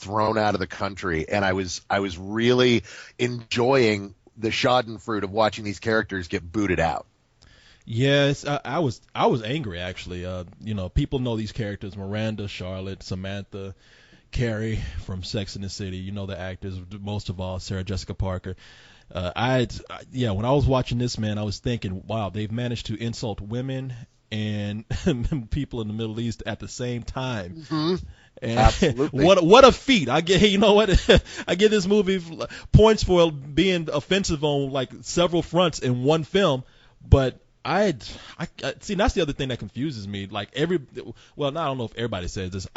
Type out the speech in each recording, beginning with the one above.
thrown out of the country, and I was really enjoying the schadenfreude of watching these characters get booted out. Yes, I was angry actually. People know these characters: Miranda, Charlotte, Samantha, Carrie from Sex and the City. You know the actors, most of all Sarah Jessica Parker. When I was watching this, man, I was thinking, wow, they've managed to insult women and people in the Middle East at the same time. Mm-hmm. And Absolutely. What a feat! I give this movie points for being offensive on like several fronts in one film, but I see that's the other thing that confuses me. Like I don't know if everybody says this.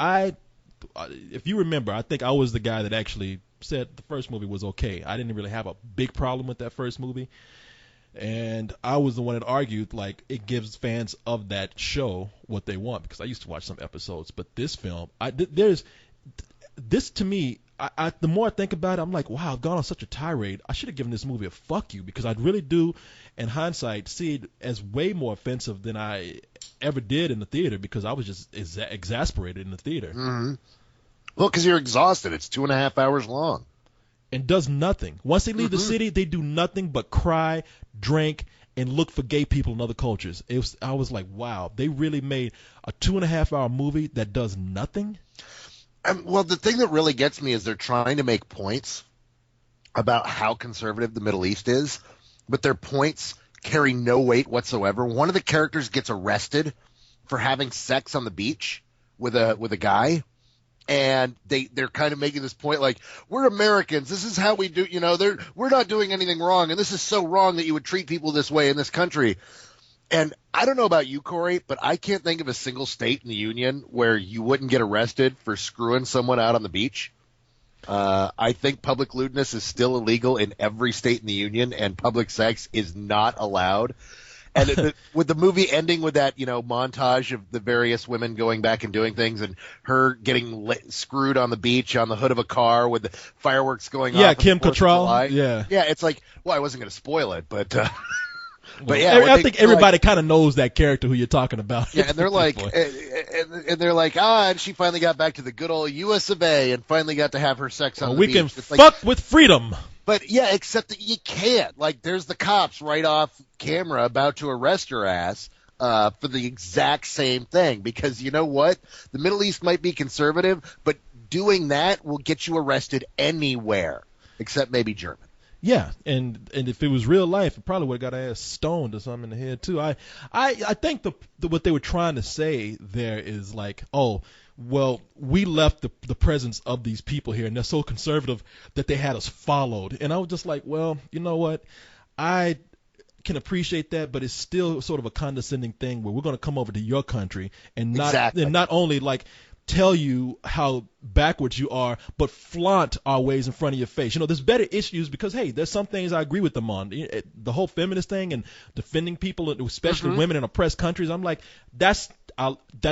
If you remember, I think I was the guy that actually said the first movie was okay. I didn't really have a big problem with that first movie, and I was the one that argued like it gives fans of that show what they want, because I used to watch some episodes. But this film, this to me, the more I think about it, I'm like, wow, I've gone on such a tirade. I should have given this movie a fuck you, because I really do, in hindsight, see it as way more offensive than I ever did in the theater, because I was just exasperated in the theater. Mm-hmm. Well, because you're exhausted. It's 2.5 hours long. And does nothing. Once they leave the city, they do nothing but cry, drink, and look for gay people in other cultures. I was like, wow, they really made a 2.5-hour movie that does nothing? Well, the thing that really gets me is they're trying to make points about how conservative the Middle East is, but their points carry no weight whatsoever. One of the characters gets arrested for having sex on the beach with a guy. And they're kind of making this point like, we're Americans. This is how we do, we're not doing anything wrong. And this is so wrong that you would treat people this way in this country. And I don't know about you, Corey, but I can't think of a single state in the union where you wouldn't get arrested for screwing someone out on the beach. I think public lewdness is still illegal in every state in the union, and public sex is not allowed. And with the movie ending with that, montage of the various women going back and doing things, and her getting screwed on the beach on the hood of a car with the fireworks going off. Yeah, Kim Cattrall. Yeah. Yeah, it's like, well, I wasn't going to spoil it, but But yeah, I think everybody kind of knows that character who you're talking about. Yeah, and they're like, and she finally got back to the good old U.S. of A. and finally got to have her sex on the beach. We can fuck with freedom. But yeah, except that you can't. Like, there's the cops right off camera about to arrest her ass for the exact same thing. Because you know what? The Middle East might be conservative, but doing that will get you arrested anywhere, except maybe Germany. Yeah, and if it was real life, it probably would have got her ass stoned or something in the head too. I think what they were trying to say there is like, oh, well, we left the presence of these people here, and they're so conservative that they had us followed. And I was just like, well, you know what? I can appreciate that, but it's still sort of a condescending thing where we're going to come over to your country and not only like tell you how backwards you are, but flaunt our ways in front of your face. There's better issues because, hey, there's some things I agree with them on. The whole feminist thing and defending people, especially women in oppressed countries, I'm like, that's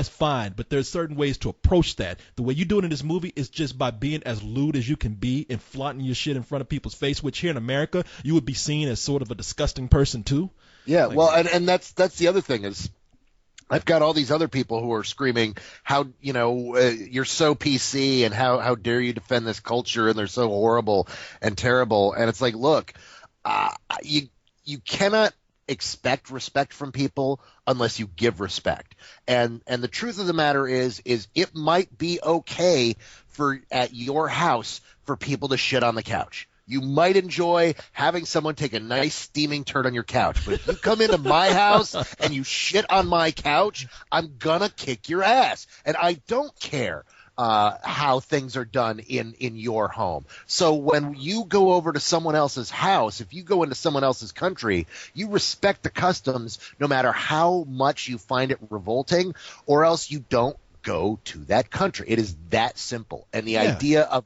fine, but there's certain ways to approach that. The way you do it in this movie is just by being as lewd as you can be and flaunting your shit in front of people's face, which here in America, you would be seen as sort of a disgusting person too. Yeah, like, well, and that's the other thing is, I've got all these other people who are screaming, how, you're so PC and how dare you defend this culture, and they're so horrible and terrible. And it's like, look, you cannot expect respect from people unless you give respect. And the truth of the matter is it might be okay at your house for people to shit on the couch. You might enjoy having someone take a nice steaming turd on your couch. But if you come into my house and you shit on my couch, I'm going to kick your ass. And I don't care how things are done in your home. So when you go over to someone else's house, if you go into someone else's country, you respect the customs no matter how much you find it revolting, or else you don't go to that country. It is that simple. And the idea of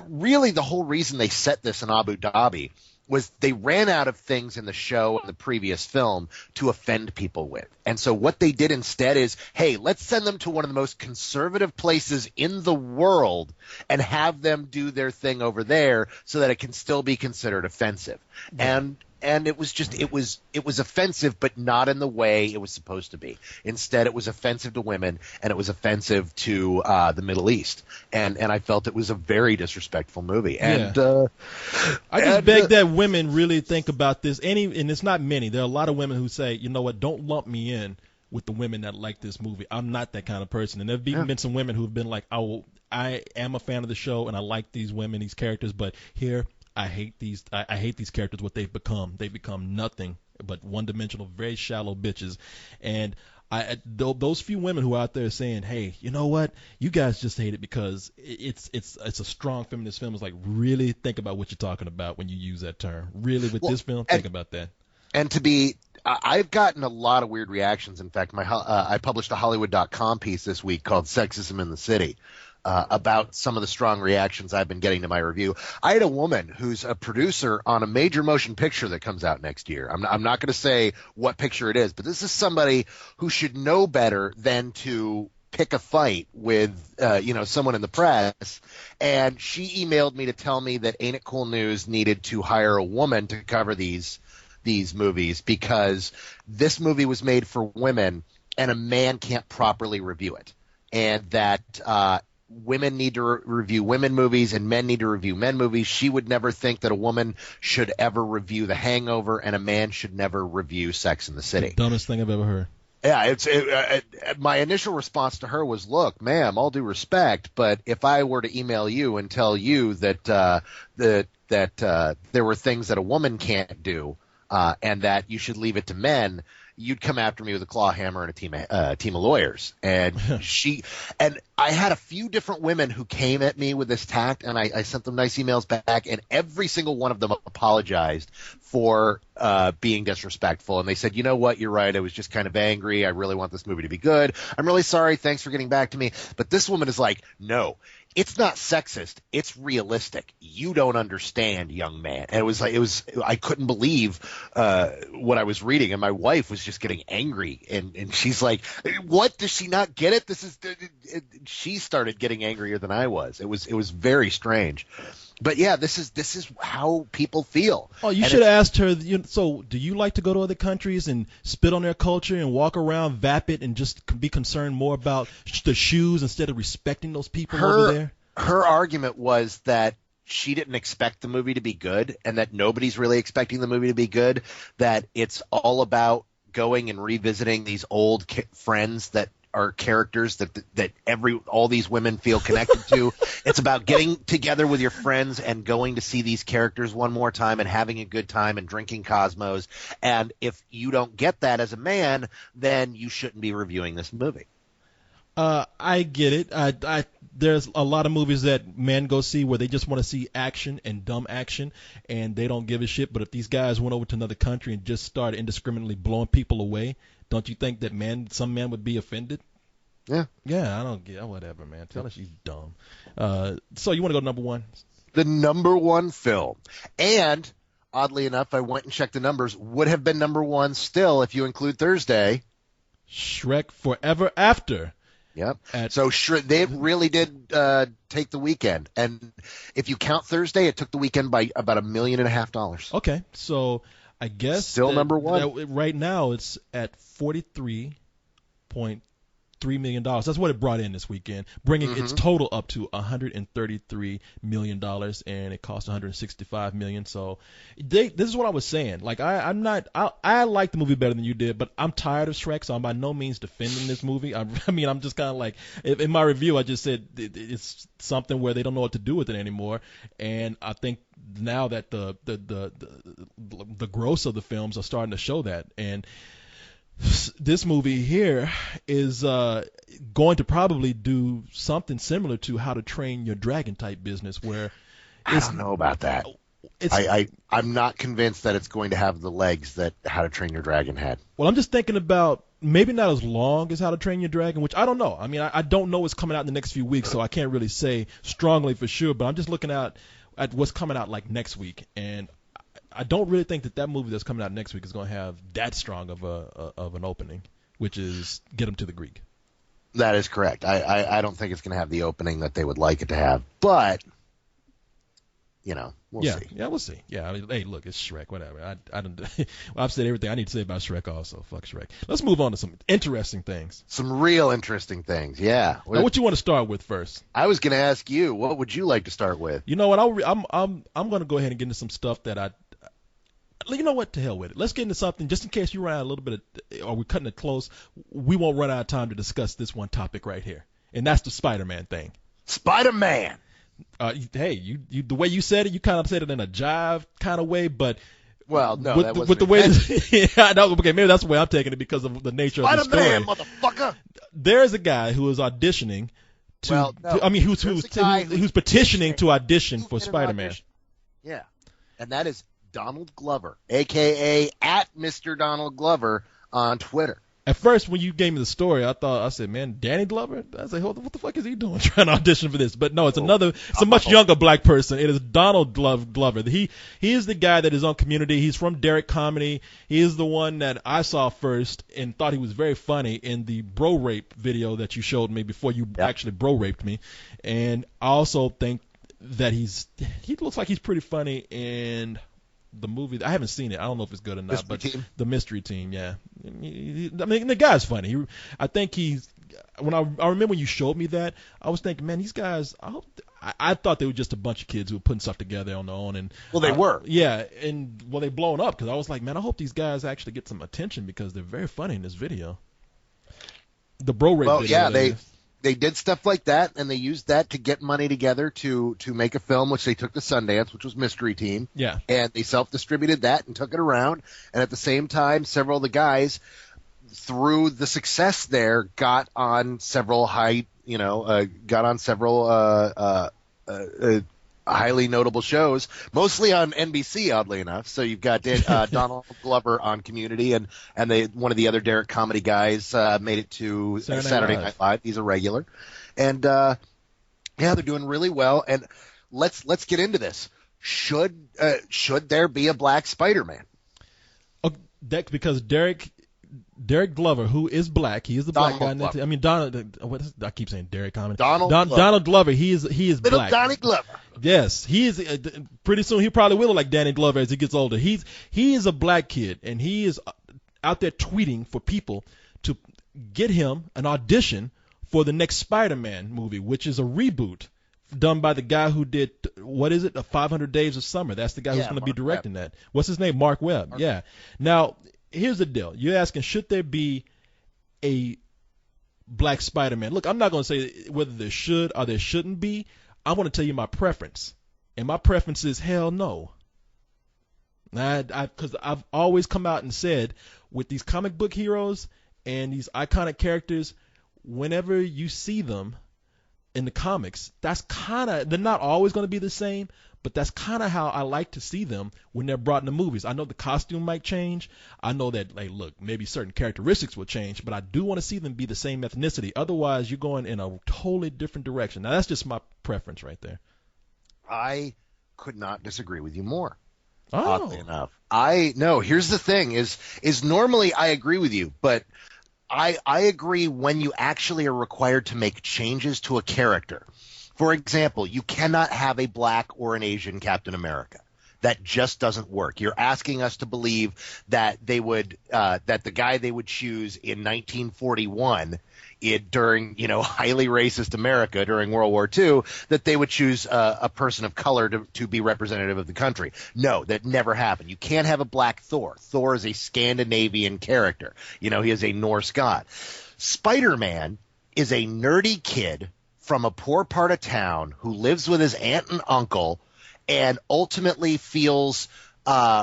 really the whole reason they set this in Abu Dhabi was they ran out of things in the show and the previous film to offend people with. And so what they did instead is, hey, let's send them to one of the most conservative places in the world and have them do their thing over there so that it can still be considered offensive. And and it was just it was offensive, but not in the way it was supposed to be. Instead, it was offensive to women, and it was offensive to the Middle East, and I felt it was a very disrespectful movie. And I just beg that women really think about this. And it's not many. There are a lot of women who say, you know what, don't lump me in with the women that like this movie. I'm not that kind of person. And there have even been some women who have been like, I am a fan of the show and I like these women, these characters, but here I hate these. I hate these characters. What they've become. They become nothing but one-dimensional, very shallow bitches. And those few women who are out there saying, hey, you know what? You guys just hate it because it's a strong feminist film. It's like, really think about what you're talking about when you use that term. Really, with this film, think about that. And I've gotten a lot of weird reactions. In fact, I published a Hollywood.com piece this week called "Sexism in the City." About some of the strong reactions I've been getting to my review. I had a woman who's a producer on a major motion picture that comes out next year. I'm not going to say what picture it is, but this is somebody who should know better than to pick a fight with someone in the press. And she emailed me to tell me that Ain't It Cool News needed to hire a woman to cover these movies because this movie was made for women and a man can't properly review it. And that women need to review women movies and men need to review men movies. She would never think that a woman should ever review The Hangover and a man should never review Sex in the City. The dumbest thing I've ever heard. Yeah, my initial response to her was, look, ma'am, all due respect, but if I were to email you and tell you that there were things that a woman can't do and that you should leave it to men, you'd come after me with a claw hammer and a team of lawyers. And I had a few different women who came at me with this tact, and I sent them nice emails back, and every single one of them apologized for being disrespectful. And they said, you know what, you're right, I was just kind of angry. I really want this movie to be good. I'm really sorry. Thanks for getting back to me. But this woman is like, no. It's not sexist. It's realistic. You don't understand, young man. And I couldn't believe what I was reading. And my wife was just getting angry. And she's like, what? Does she not get it? She started getting angrier than I was. It was very strange. But yeah, this is how people feel. Oh, you should have asked her. So, do you like to go to other countries and spit on their culture and walk around vapid and just be concerned more about the shoes instead of respecting those people over there? Her argument was that she didn't expect the movie to be good, and that nobody's really expecting the movie to be good. That it's all about going and revisiting these old friends that are characters that all these women feel connected to. It's about getting together with your friends and going to see these characters one more time and having a good time and drinking Cosmos. And if you don't get that as a man, then you shouldn't be reviewing this movie. I get it. There's a lot of movies that men go see where they just want to see action and dumb action, and they don't give a shit. But if these guys went over to another country and just started indiscriminately blowing people away, don't you think that some men would be offended? Yeah. Yeah, I don't get whatever, man. Tell her she's dumb. So you want to go to number one? The number one film. And oddly enough, I went and checked the numbers, would have been number one still if you include Thursday. Shrek Forever After. Yep. So they really did take the weekend. And if you count Thursday, it took the weekend by about $1.5 million. Okay. So I guess still number one. Right now it's at $43.3 million. That's what it brought in this weekend, bringing its total up to $133 million, and it cost $165 million. So this is what I was saying. Like I like the movie better than you did, but I'm tired of Shrek, so I'm by no means defending this movie. I mean, I'm just kind of like, in my review, I just said it's something where they don't know what to do with it anymore, and I think now that the gross of the films are starting to show that. And this movie here is going to probably do something similar to How to Train Your Dragon type business, where I don't know about that. I'm not convinced that it's going to have the legs that How to Train Your Dragon had. Well, I'm just thinking about maybe not as long as How to Train Your Dragon, which I don't know. I mean, I don't know what's coming out in the next few weeks, so I can't really say strongly for sure. But I'm just looking at what's coming out like next week, and I don't really think that movie that's coming out next week is going to have that strong of an opening, which is Get Them to the Greek. That is correct. I don't think it's going to have the opening that they would like it to have. But we'll Yeah, see. yeah, we'll see. Yeah, I mean, hey, look, it's Shrek. Whatever. I don't. Well, I've said everything I need to say about Shrek. Also, fuck Shrek. Let's move on to some interesting things. Some real interesting things. Yeah. Now, what you want to start with first? I was going to ask you, what would you like to start with? You know what? I'm going to go ahead and get into some stuff that I. You know what? To hell with it. Let's get into something just in case you run out a little bit of, or we're cutting it close. We won't run out of time to discuss this one topic right here, and that's the Spider-Man thing. Spider-Man. Hey, you the way you said it, you kind of said it in a jive kind of way, but well, no, that wasn't with the way. Yeah, no, okay, maybe that's the way I'm taking it because of the nature of the story. Spider-Man, motherfucker. There's a guy who is auditioning to. Well, no, who's petitioning to audition for Spider-Man. Yeah, and that is Donald Glover, aka at Mr. Donald Glover on Twitter. At first, when you gave me the story, I said, man, Danny Glover? I was like, what the fuck is he doing trying to audition for this? But no, it's a much younger black person. It is Donald Glover. He is the guy that is on Community. He's from Derek Comedy. He is the one that I saw first and thought he was very funny in the bro rape video that you showed me before you actually bro raped me. And I also think that he looks like he's pretty funny in the movie. I haven't seen it. I don't know if it's good or not. The Mystery Team, yeah. I mean, the guy's funny. I think he's. When I remember when you showed me that, I was thinking, man, these guys. I thought they were just a bunch of kids who were putting stuff together on their own, and they were. Yeah, and they blown up because I was like, man, I hope these guys actually get some attention because they're very funny in this video. The bro rape video. Yeah, they did stuff like that, and they used that to get money together to make a film, which they took to Sundance, which was Mystery Team. Yeah. And they self-distributed that and took it around. And at the same time, several of the guys, through the success there, got on several highly notable shows, mostly on NBC, oddly enough. So you've got Donald Glover on Community, and one of the other Derek Comedy guys made it to Saturday Night Live. He's a regular, and they're doing really well. And let's get into this. Should there be a black Spider-Man? That's because Derek Glover, who is black, he is the black guy. I mean, I keep saying Derek Comedy. Donald Glover, he is Little black. Donnie Glover. Yes, he is. Pretty soon, he probably will look like Danny Glover as he gets older. He is a black kid, and he is out there tweeting for people to get him an audition for the next Spider-Man movie, which is a reboot done by the guy who did, what is it, 500 Days of Summer. That's the guy who's going to be directing that. What's his name? Mark Webb. Yeah. Now, here's the deal. You're asking, should there be a black Spider-Man? Look, I'm not going to say whether there should or there shouldn't be. I'm going to tell you my preference. And my preference is hell no. Because I've always come out and said, with these comic book heroes and these iconic characters, whenever you see them in the comics, they're not always going to be the same, but that's kind of how I like to see them when they're brought in the movies. I know the costume might change. I know that, maybe certain characteristics will change, but I do want to see them be the same ethnicity. Otherwise, you're going in a totally different direction. Now, that's just my preference right there. I could not disagree with you more. Oh. Oddly enough. Here's the thing is normally I agree with you, but I agree when you actually are required to make changes to a character. For example, you cannot have a black or an Asian Captain America. That just doesn't work. You're asking us to believe that they would that the guy they would choose in 1941 during highly racist America during World War II, that they would choose a person of color to be representative of the country. No, that never happened. You can't have a black Thor. Thor is a Scandinavian character. He is a Norse god. Spider-Man is a nerdy kid from a poor part of town who lives with his aunt and uncle and ultimately feels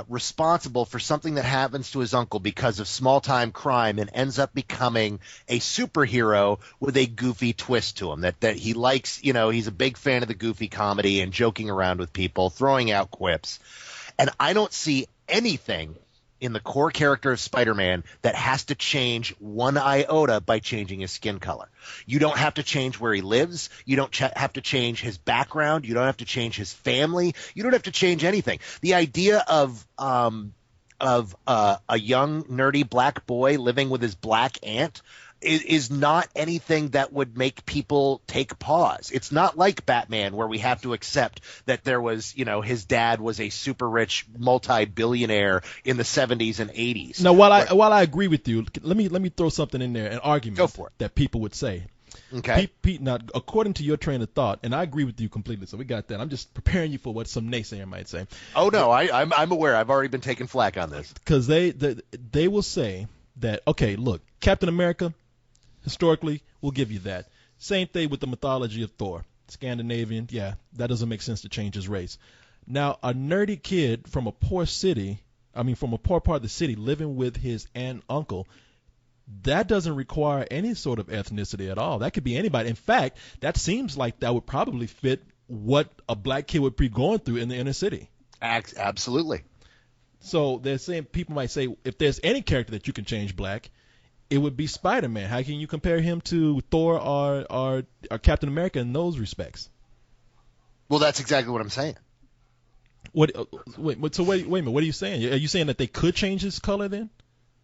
responsible for something that happens to his uncle because of small-time crime and ends up becoming a superhero with a goofy twist to him that he likes. He's a big fan of the goofy comedy and joking around with people, throwing out quips. And I don't see anything in the core character of Spider-Man that has to change one iota by changing his skin color. You don't have to change where he lives. You don't have to change his background. You don't have to change his family. You don't have to change anything. The idea of a young nerdy black boy living with his black aunt is not anything that would make people take pause. It's not like Batman where we have to accept that there was, his dad was a super rich multi-billionaire in the 70s and 80s. Now, while I agree with you, let me throw something in there, an argument Go for it. that people would say. Okay. Pete, now, according to your train of thought, and I agree with you completely, so we got that. I'm just preparing you for what some naysayer might say. Oh, no, I'm aware. I've already been taking flack on this. Because they will say that, okay, look, Captain America, historically, we'll give you that. Same thing with the mythology of Thor. Scandinavian, yeah, that doesn't make sense to change his race. Now, a nerdy kid from a poor part of the city, living with his aunt and uncle, that doesn't require any sort of ethnicity at all. That could be anybody. In fact, that seems like that would probably fit what a black kid would be going through in the inner city. Absolutely. So they're saying, people might say, if there's any character that you can change black, it would be Spider-Man. How can you compare him to Thor or Captain America in those respects? Well, that's exactly what I'm saying. Wait a minute. What are you saying? Are you saying that they could change his color then?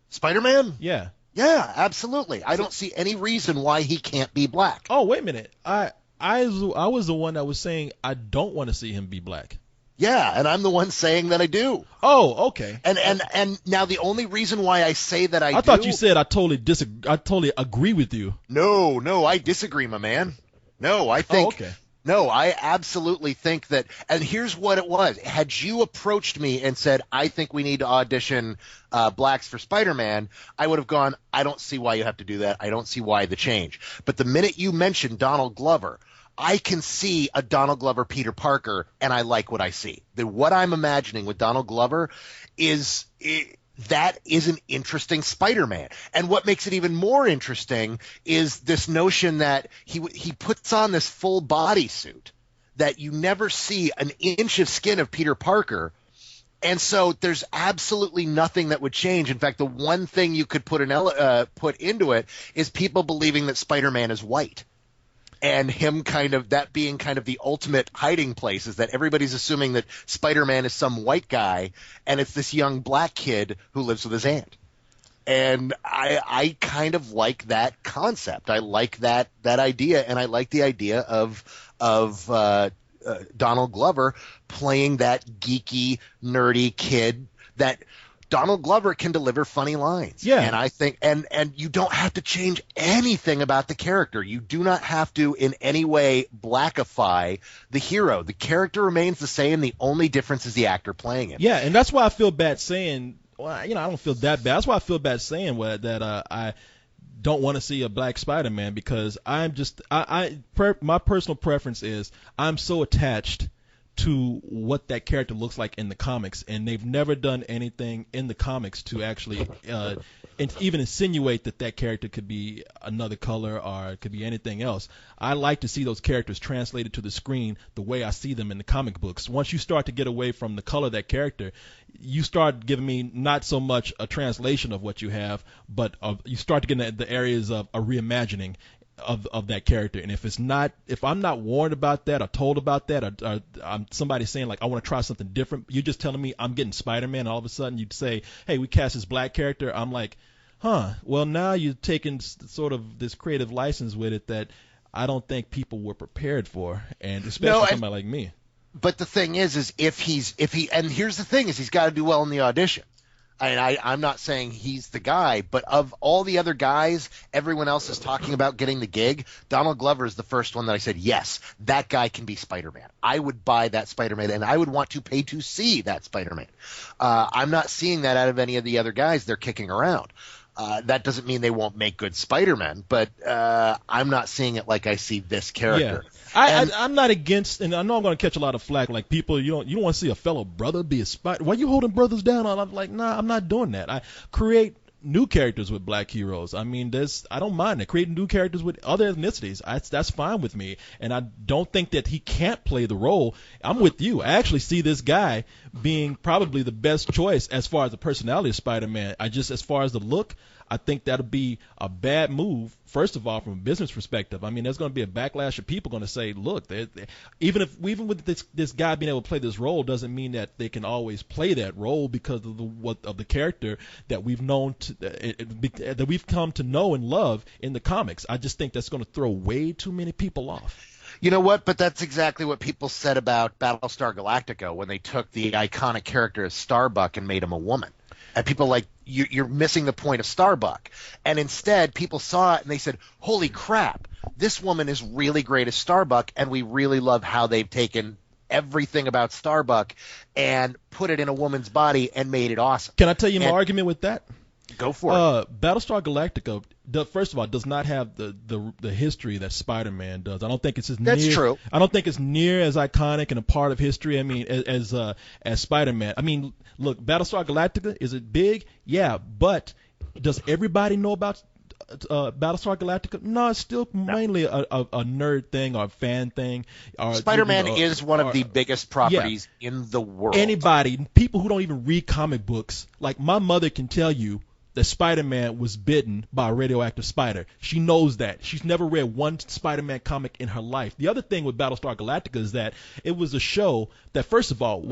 Spider-Man? Yeah. Yeah, absolutely. I don't see any reason why he can't be black. Oh, wait a minute. I was the one that was saying I don't want to see him be black. Yeah, and I'm the one saying that I do. Oh, okay. And now the only reason why I say that I do. I thought you said I totally agree with you. No, I disagree, my man. No, I think. Oh, okay. No, I absolutely think that, and here's what it was. Had you approached me and said, I think we need to audition blacks for Spider-Man, I would have gone, I don't see why you have to do that. I don't see why the change. But the minute you mentioned Donald Glover, I can see a Donald Glover Peter Parker, and I like what I see. What I'm imagining with Donald Glover is that is an interesting Spider-Man. And what makes it even more interesting is this notion that he puts on this full body suit that you never see an inch of skin of Peter Parker. And so there's absolutely nothing that would change. In fact, the one thing you could put into it is people believing that Spider-Man is white. And him that being kind of the ultimate hiding place is that everybody's assuming that Spider-Man is some white guy and it's this young black kid who lives with his aunt. And I kind of like that concept. I like that idea, and I like the idea of Donald Glover playing that geeky, nerdy kid that Donald Glover can deliver funny lines. Yeah. And I think and you don't have to change anything about the character. You do not have to in any way blackify the hero. The character remains the same. The only difference is the actor playing it. Yeah, and that's why I feel bad saying, I don't feel that bad. That's why I feel bad saying that I don't want to see a black Spider-Man, because I'm just my personal preference is I'm so attached to what that character looks like in the comics, and they've never done anything in the comics to actually even insinuate that character could be another color or it could be anything else. I like to see those characters translated to the screen the way I see them in the comic books. Once you start to get away from the color of that character, you start giving me not so much a translation of what you have, but you start to get into the areas of a reimagining of that character. And if I'm not warned about that or told about that, or I'm somebody saying like I want to try something different, you're just telling me I'm getting Spider-Man, and all of a sudden you'd say, hey, we cast this black character, I'm like, well, now you're taking sort of this creative license with it that I don't think people were prepared for, and especially somebody like me. But the thing is and here's the thing is he's got to do well in the audition. I'm not saying he's the guy, but of all the other guys, everyone else is talking about getting the gig. Donald Glover is the first one that I said, yes, that guy can be Spider-Man. I would buy that Spider-Man, and I would want to pay to see that Spider-Man. I'm not seeing that out of any of the other guys they're kicking around. That doesn't mean they won't make good Spider-Man, but I'm not seeing it like I see this character. Yeah. I'm not against, and I know I'm going to catch a lot of flack. Like people, you don't want to see a fellow brother be a Spider. Why are you holding brothers down? I'm like, nah, I'm not doing that. I create new characters with black heroes. I mean, I don't mind it. Creating new characters with other ethnicities, that's fine with me. And I don't think that he can't play the role. I'm with you. I actually see this guy being probably the best choice as far as the personality of Spider-Man. As far as the look, I think that'll be a bad move. First of all, from a business perspective, I mean, there's going to be a backlash of people going to say, look, even with this guy being able to play this role doesn't mean that they can always play that role because of the character that we've known that we've come to know and love in the comics. I just think that's going to throw way too many people off. You know what? But that's exactly what people said about Battlestar Galactica when they took the iconic character of Starbuck and made him a woman. And people like, you're missing the point of Starbuck. And instead, people saw it and they said, holy crap, this woman is really great as Starbuck, and we really love how they've taken everything about Starbuck and put it in a woman's body and made it awesome. Can I tell you my argument with that? Go for it. Battlestar Galactica, first of all, does not have the history that Spider-Man does. I don't think it's That's true. I don't think it's near as iconic and a part of history. I mean, as Spider-Man. I mean, look, Battlestar Galactica, is it big? Yeah, but does everybody know about Battlestar Galactica? No, it's still mainly a nerd thing or a fan thing. Or, Spider-Man is one of the biggest properties in the world. Anybody, people who don't even read comic books, like my mother can tell you that Spider-Man was bitten by a radioactive spider. She knows that. She's never read one Spider-Man comic in her life. The other thing with Battlestar Galactica is that it was a show that, first of all,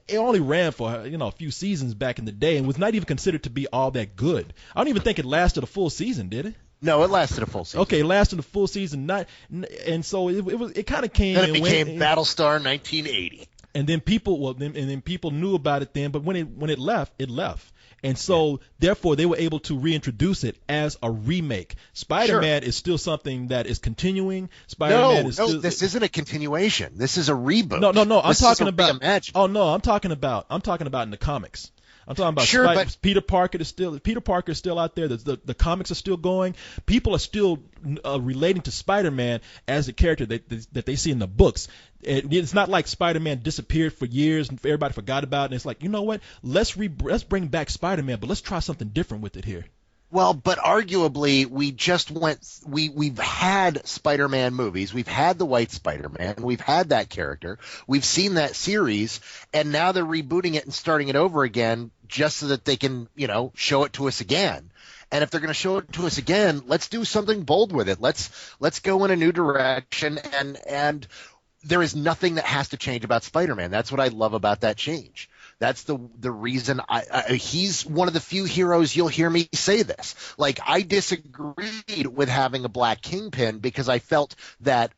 it only ran for a few seasons back in the day and was not even considered to be all that good. I don't even think it lasted a full season, did it? No, it lasted a full season. Okay, it lasted a full season, and so it kind of came. Then it became Battlestar 1980. And then people knew about it then, but when it left, it left. And so, therefore, they were able to reintroduce it as a remake. Spider-Man is still something that is continuing. This isn't a continuation. This is a reboot. No. I'm talking about. Reimagined. Oh no, I'm talking about in the comics. I'm talking about but Peter Parker is still out there. The comics are still going. People are still relating to Spider-Man as a character that they see in the books. It's not like Spider-Man disappeared for years and everybody forgot about it. And it's like, you know what? Let's bring back Spider-Man, but let's try something different with it here. Well, but arguably, we've had Spider-Man movies. We've had the White Spider-Man. We've had that character. We've seen that series, and now they're rebooting it and starting it over again just so that they can, show it to us again. And if they're going to show it to us again, let's do something bold with it. Let's go in a new direction, and there is nothing that has to change about Spider-Man. That's what I love about that change. That's the reason he's one of the few heroes you'll hear me say this. Like, I disagreed with having a black Kingpin because I felt that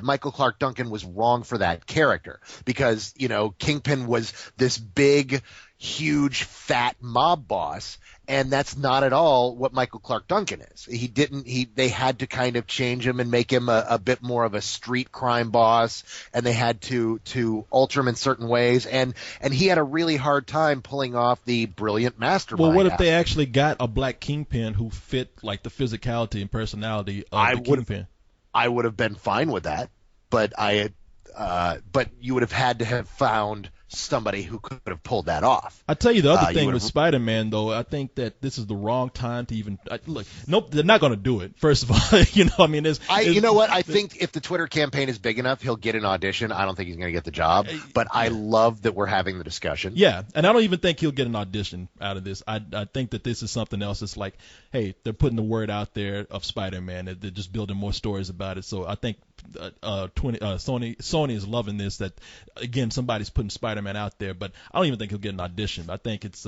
Michael Clark Duncan was wrong for that character because, Kingpin was this big, huge, fat mob boss, and that's not at all what Michael Clark Duncan is. They had to kind of change him and make him a bit more of a street crime boss, and they had to alter him in certain ways, and he had a really hard time pulling off the brilliant mastermind. Well, what if they actually got a black Kingpin who fit like the physicality and personality of the Kingpin? I would have been fine with that, but but you would have had to have found somebody who could have pulled that off. I tell you the other thing with Spider-Man, though, I think that this is the wrong time to even look. Nope, they're not going to do it. First of all, you know what? I think if the Twitter campaign is big enough, he'll get an audition. I don't think he's going to get the job, but I love that we're having the discussion. Yeah, and I don't even think he'll get an audition out of this. I think that this is something else. It's like, hey, they're putting the word out there of Spider-Man. They're just building more stories about it. So I think Sony is loving this. That again, somebody's putting Spider-Man out there, but I don't even think he'll get an audition. I think it's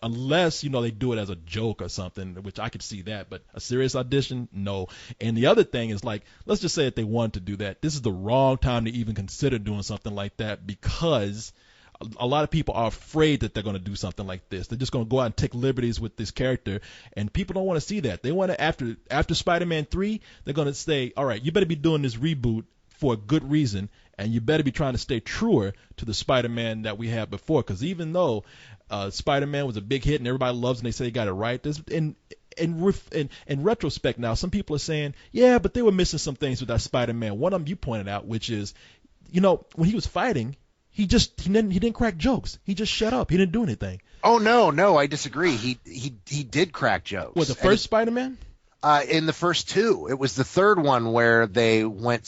unless they do it as a joke or something, which I could see that, but a serious audition, no. And the other thing is, like, let's just say that they wanted to do that. This is the wrong time to even consider doing something like that because a lot of people are afraid that they're going to do something like this. They're just going to go out and take liberties with this character, and people don't want to see that. They want to, after Spider-Man 3, they're going to say, all right, you better be doing this reboot for a good reason, and you better be trying to stay truer to the Spider-Man that we had before, because even though Spider-Man was a big hit and everybody loves and they say they got it right, in retrospect now, some people are saying, yeah, but they were missing some things with that Spider-Man. One of them you pointed out, which is, when he was fighting, he didn't crack jokes. He just shut up. He didn't do anything. Oh no, I disagree. He did crack jokes. What, the first Spider-Man? In the first two. It was the third one where they went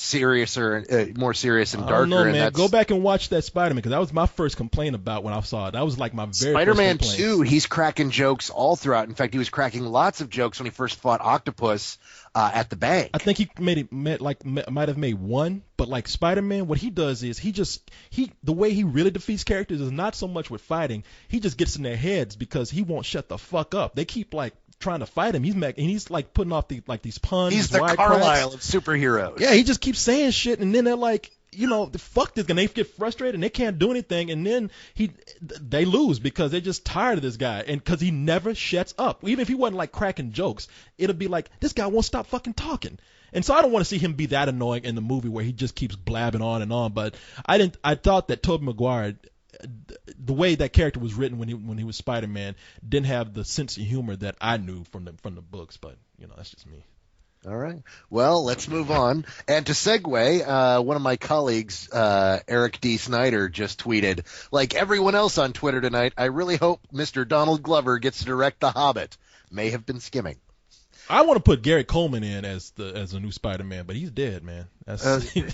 more serious and darker. I don't know, and man. that's Go back and watch that Spider-Man, because that was my first complaint about when I saw it. That was like my very first Spider-Man complaint. 2, he's cracking jokes all throughout. In fact, he was cracking lots of jokes when he first fought Octopus at the bank. I think he might have made one, but like Spider-Man, what he does is the way he really defeats characters is not so much with fighting. He just gets in their heads because he won't shut the fuck up. They keep like trying to fight him. He's like putting off these puns. He's the Carlisle of superheroes. Yeah, he just keeps saying shit, and then they're like, the fuck this, and they get frustrated and they can't do anything, and then they lose because they're just tired of this guy, and because he never shuts up. Even if he wasn't like cracking jokes, it'll be like, this guy won't stop fucking talking. And so I don't want to see him be that annoying in the movie where he just keeps blabbing on and on. But I thought that Tobey Maguire, the way that character was written when he was Spider-Man, didn't have the sense of humor that I knew from the books. But that's just me. All right. Well, let's move on. And to segue, one of my colleagues, Eric D. Snyder, just tweeted, like everyone else on Twitter tonight, I really hope Mr. Donald Glover gets to direct The Hobbit. May have been skimming. I want to put Gary Coleman in as a new Spider-Man, but he's dead, man.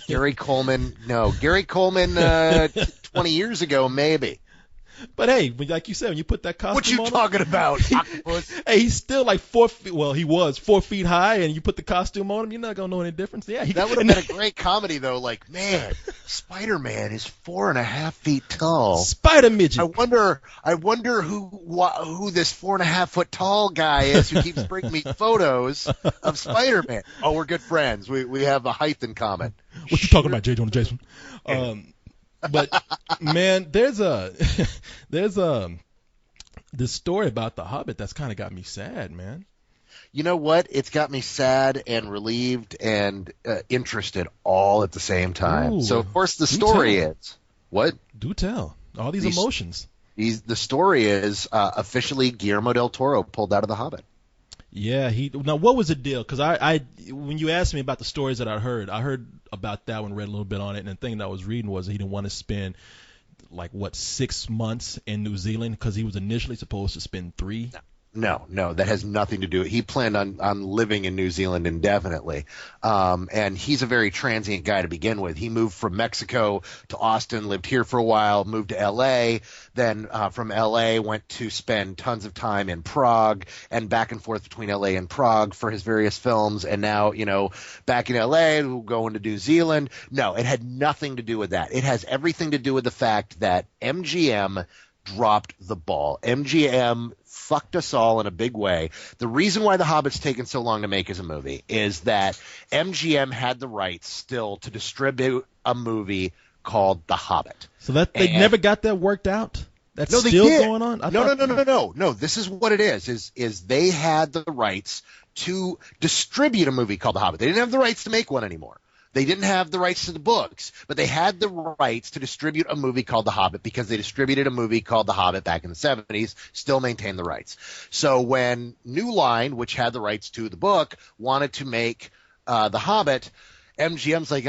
Gary Coleman, no. Gary Coleman 20 years ago, maybe. But hey, like you said, when you put that costume on, what you talking about, octopus? Hey, he's still like 4 feet. Well, he was 4 feet high, and you put the costume on him, you're not gonna know any difference. Yeah, that would have been a great comedy, though. Like, man, Spider-Man is 4.5 feet tall. Spider midget. I wonder who this 4.5 foot tall guy is who keeps bringing me photos of Spider-Man. Oh, we're good friends. We have a height in common. What you talking about, J. Jonah Jason? But man, there's this story about The Hobbit that's kind of got me sad, man. You know what? It's got me sad and relieved and interested all at the same time. Ooh, so, of course, the story is what? Do tell. All these emotions. The story is officially Guillermo del Toro pulled out of The Hobbit. Yeah, now what was the deal? Because I when you asked me about the stories that I heard about that one, read a little bit on it, and the thing that I was reading was he didn't want to spend 6 months in New Zealand because he was initially supposed to spend 3. No, that has nothing to do. He planned on living in New Zealand indefinitely, and he's a very transient guy to begin with. He moved from Mexico to Austin, lived here for a while, moved to L.A., then from L.A. went to spend tons of time in Prague and back and forth between L.A. and Prague for his various films, and now, back in L.A., going to New Zealand. No, it had nothing to do with that. It has everything to do with the fact that MGM dropped the ball. MGM fucked us all in a big way. The reason why The Hobbit's taken so long to make as a movie is that MGM had the rights still to distribute a movie called The Hobbit. So that they never got that worked out? That's no, they still did. going on? No. This is what it is they had the rights to distribute a movie called The Hobbit. They didn't have the rights to make one anymore. They didn't have the rights to the books, but they had the rights to distribute a movie called The Hobbit because they distributed a movie called The Hobbit back in the 70s, still maintained the rights. So when New Line, which had the rights to the book, wanted to make The Hobbit, MGM's like,